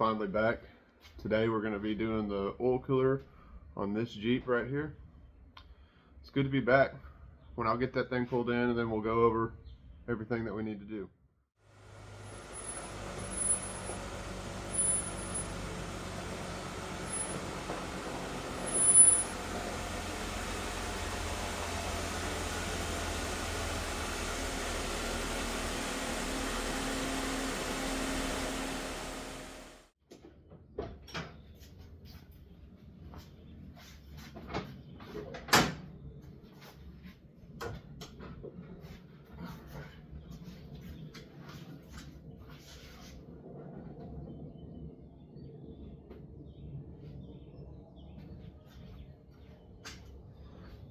finally back. Today we're going to be doing the oil cooler on this Jeep right here. It's good to be back. When I'll get that thing pulled in, and then we'll go over everything that we need to do.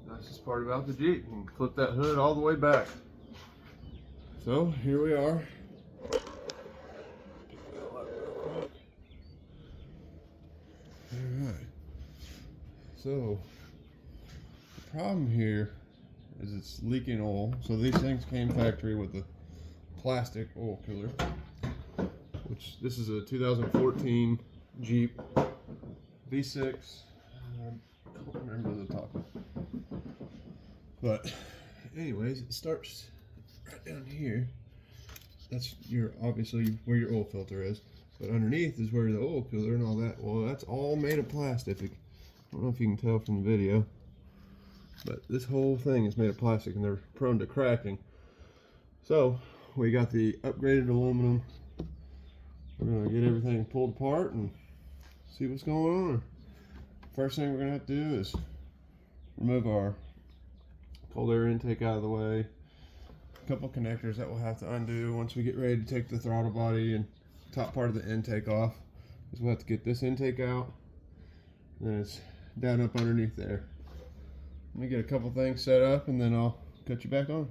Nicest part about the Jeep, you can flip that hood all the way back. So here we are. Alright. So the problem here is it's leaking oil. So these things came factory with the plastic oil cooler, which this is a 2014 Jeep V6. I don't remember the top. But anyways, it starts right down here. That's obviously where your oil filter is. But underneath is where the oil cooler and all that. Well, that's all made of plastic. I don't know if you can tell from the video, but this whole thing is made of plastic and they're prone to cracking. So we got the upgraded aluminum. We're gonna get everything pulled apart and see what's going on. First thing we're gonna have to do is remove our cold air intake out of the way. A couple connectors that we'll have to undo once we get ready to take the throttle body and top part of the intake off. Because we'll have to get this intake out. And then it's down up underneath there. Let me get a couple things set up and then I'll cut you back on.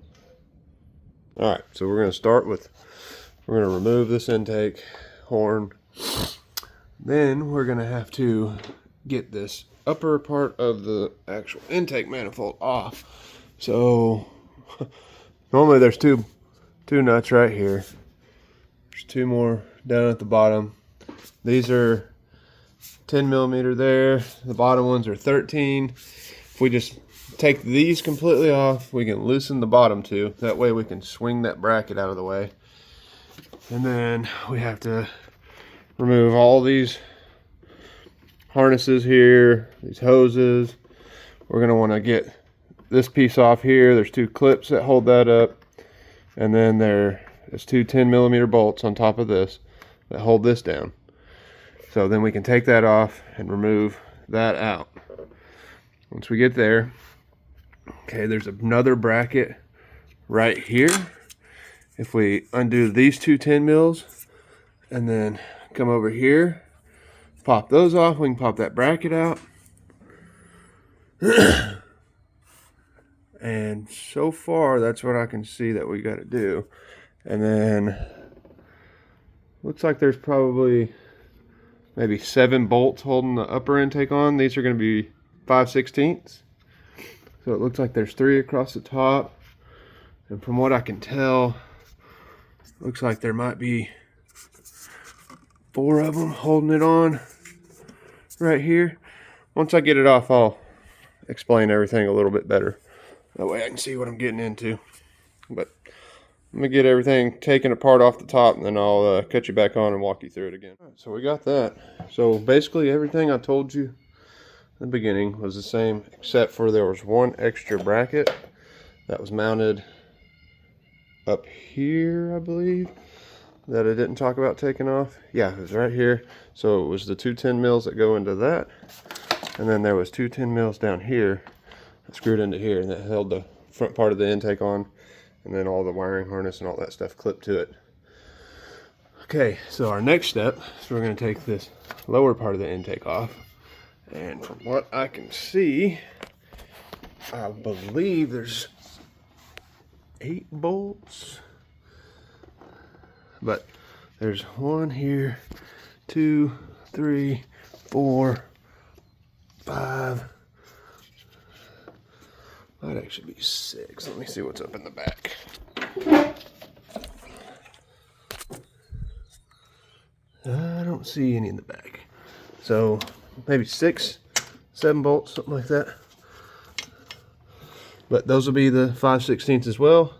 Alright, so we're going to start with, we're going to remove this intake horn. Then we're going to have to get this upper part of the actual intake manifold off. So normally there's two nuts right here. There's two more down at the bottom. These are 10 millimeter there. The bottom ones are 13. If we just take these completely off, we can loosen the bottom two. That way we can swing that bracket out of the way. And then we have to remove all these harnesses here, these hoses. We're going to want to get this piece off here. There's two clips that hold that up, and then there's two 10 millimeter bolts on top of this that hold this down. So then we can take that off and remove that out. Once we get there, okay, there's another bracket right here. If we undo these two 10 mils and then come over here, pop those off, we can pop that bracket out. And so far that's what I can see that we got to do. And then looks like there's probably maybe 7 bolts holding the upper intake on. These are going to be 5/16. So it looks like there's 3 across the top, and from what I can tell, looks like there might be 4 of them holding it on right here. Once I get it off, I'll explain everything a little bit better. That way I can see what I'm getting into. But I'm going to get everything taken apart off the top, and then I'll cut you back on and walk you through it again. Right, so we got that. So basically everything I told you in the beginning was the same, except for there was one extra bracket that was mounted up here, I believe, that I didn't talk about taking off. Yeah, it was right here. So it was the two 10 mils that go into that, and then there was two 10 mils down here that screwed into here, and that held the front part of the intake on, and then all the wiring harness and all that stuff clipped to it. Okay, so our next step is we're going to take this lower part of the intake off, and from what I can see, I believe there's 8 bolts, but there's 1 here, 2, 3, 4, 5, might actually be 6. Let me see what's up in the back. I don't don't see any in the back. So maybe 6, 7 bolts, something like that. But those will be the 5/16 as well.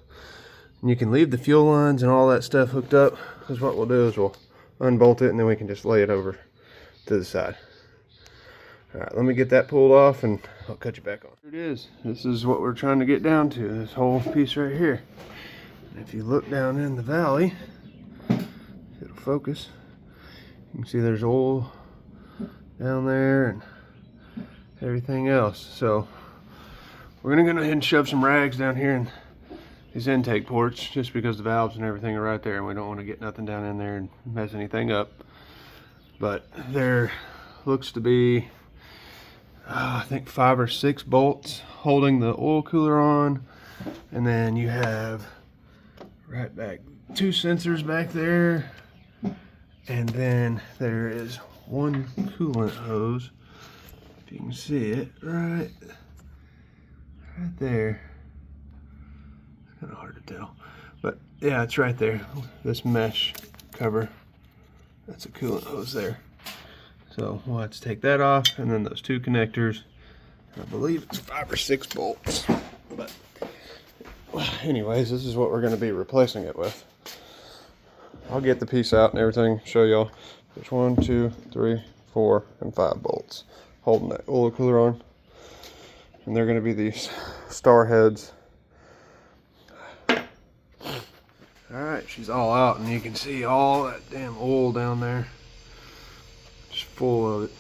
And you can leave the fuel lines and all that stuff hooked up, because what we'll do is we'll unbolt it and then we can just lay it over to the side. All right, let me get that pulled off and I'll cut you back on. Here it is. This is what we're trying to get down to, this whole piece right here. If you look down in the valley, it'll focus. You can see there's oil down there and everything else. So we're gonna go ahead and shove some rags down here in these intake ports, just because the valves and everything are right there and we don't want to get nothing down in there and mess anything up. But there looks to be I think 5 or 6 bolts holding the oil cooler on, and then you have right back 2 sensors back there, and then there is 1 coolant hose, if you can see it right there. It's kind of hard to tell, but yeah, it's right there. This mesh cover, that's a coolant hose there. So we'll have to take that off, and then those 2 connectors. I believe it's 5 or 6 bolts. But anyways, this is what we're going to be replacing it with. I'll get the piece out and everything, show y'all. There's 1, 2, 3, 4, and 5 bolts holding that oil cooler on. And they're going to be these star heads. Alright, she's all out, and you can see all that damn oil down there. Just full of it.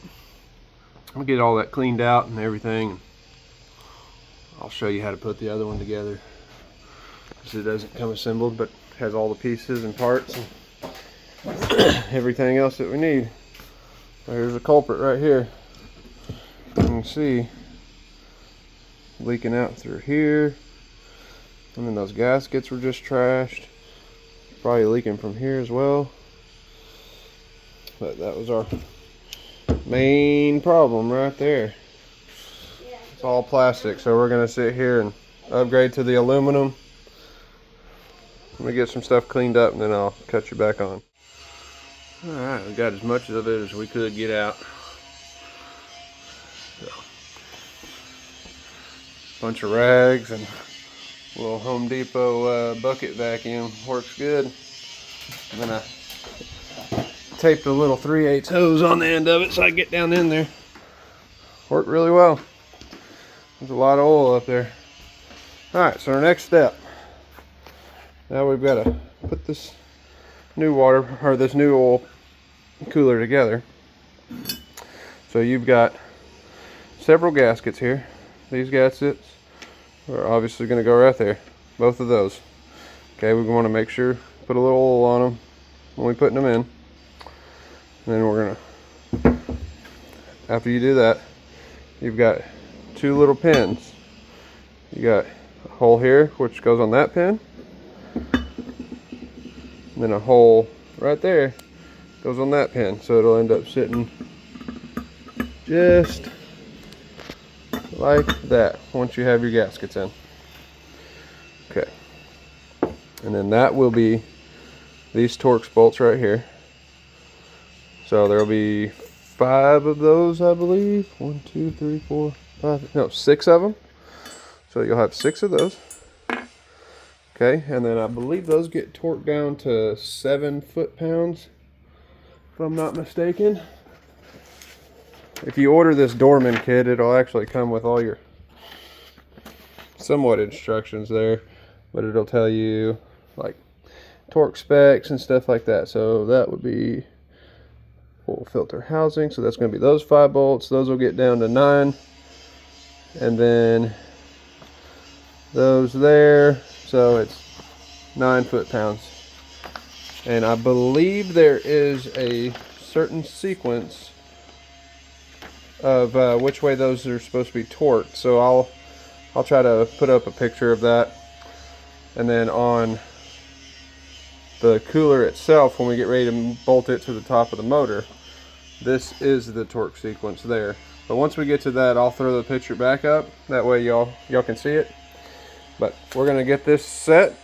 I'm gonna get all that cleaned out and everything. I'll show you how to put the other one together, because it doesn't come assembled, but has all the pieces and parts and everything else that we need. There's a culprit right here. You can see leaking out through here, and then those gaskets were just trashed. Probably leaking from here as well. But that was our main problem right there. It's all plastic, so we're gonna sit here and upgrade to the aluminum. Let me get some stuff cleaned up and then I'll cut you back on. Alright, we got as much of it as we could get out. So, bunch of rags and a little Home Depot bucket vacuum works good. And then I taped a little 3/8 hose on the end of it so I can get down in there. Worked really well. There's a lot of oil up there. Alright, so our next step. Now we've got to put this new water, or this new oil cooler together. So you've got several gaskets here. These gaskets are obviously going to go right there. Both of those. Okay, we want to make sure, put a little oil on them when we're putting them in. And then we're gonna, after you do that, you've got 2 little pins. You got a hole here, which goes on that pin, and then a hole right there goes on that pin. So it'll end up sitting just like that once you have your gaskets in. Okay, and then that will be these Torx bolts right here. So there'll be 5 of those, I believe. 1, 2, 3, 4, 5. No, 6 of them. So you'll have 6 of those. Okay, and then I believe those get torqued down to 7 foot-pounds, if I'm not mistaken. If you order this Dorman kit, it'll actually come with all your somewhat instructions there, but it'll tell you like torque specs and stuff like that. So that would be full filter housing, so that's going to be those 5 bolts. Those will get down to 9, and then those there, so it's 9 foot-pounds. And I believe there is a certain sequence of which way those are supposed to be torqued, so I'll try to put up a picture of that. And then on the cooler itself, when we get ready to bolt it to the top of the motor, this is the torque sequence there. But once we get to that, I'll throw the picture back up. That way y'all can see it. But we're gonna get this set,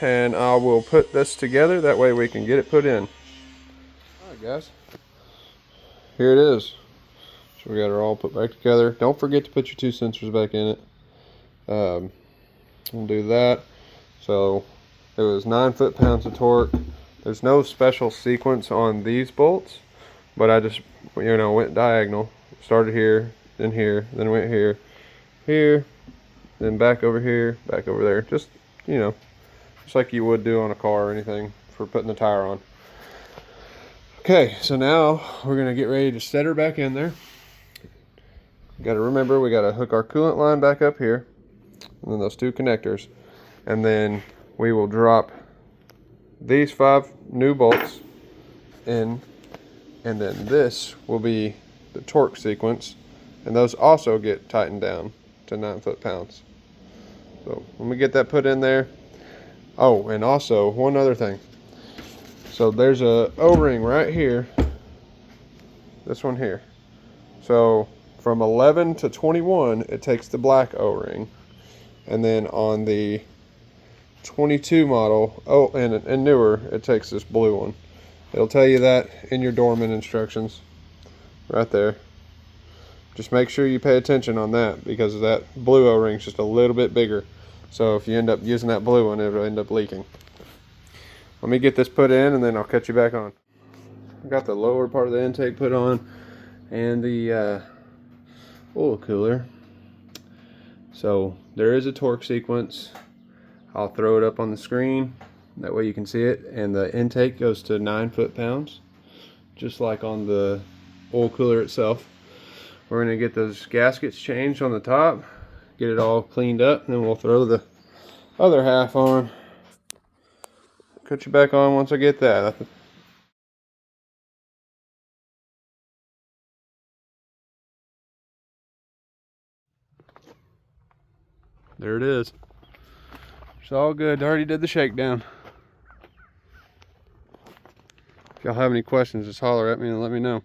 and I will put this together. That way we can get it put in. All right, guys. here it is. So we got it all put back together. Don't forget to put your 2 sensors back in it. We'll do that. So it was 9 foot-pounds of torque. There's no special sequence on these bolts, but I just, you know, went diagonal. Started here, then went here, here, then back over here, back over there. Just, you know, just like you would do on a car or anything for putting the tire on. Okay, so now we're gonna get ready to set her back in there. Got to remember, we got to hook our coolant line back up here, and then those 2 connectors, and then we will drop these 5 new bolts in, and then this will be the torque sequence, and those also get tightened down to 9 foot-pounds. So when we get that put in there, oh, and also one other thing. So there's a O-ring right here, this one here. So from 11 to 21, it takes the black O-ring, and then on the 22 model, oh, and newer, it takes this blue one. It'll tell you that in your dorman instructions, right there. Just make sure you pay attention on that, because that blue O-ring is just a little bit bigger. So if you end up using that blue one, it'll end up leaking. Let me get this put in, and then I'll catch you back on. I got the lower part of the intake put on, and the oil cooler. So there is a torque sequence. I'll throw it up on the screen, that way you can see it, and the intake goes to 9 foot-pounds, just like on the oil cooler itself. We're going to get those gaskets changed on the top, get it all cleaned up, and then we'll throw the other half on. Cut you back on once I get that. There it is. It's all good. I already did the shakedown. If y'all have any questions, just holler at me and let me know.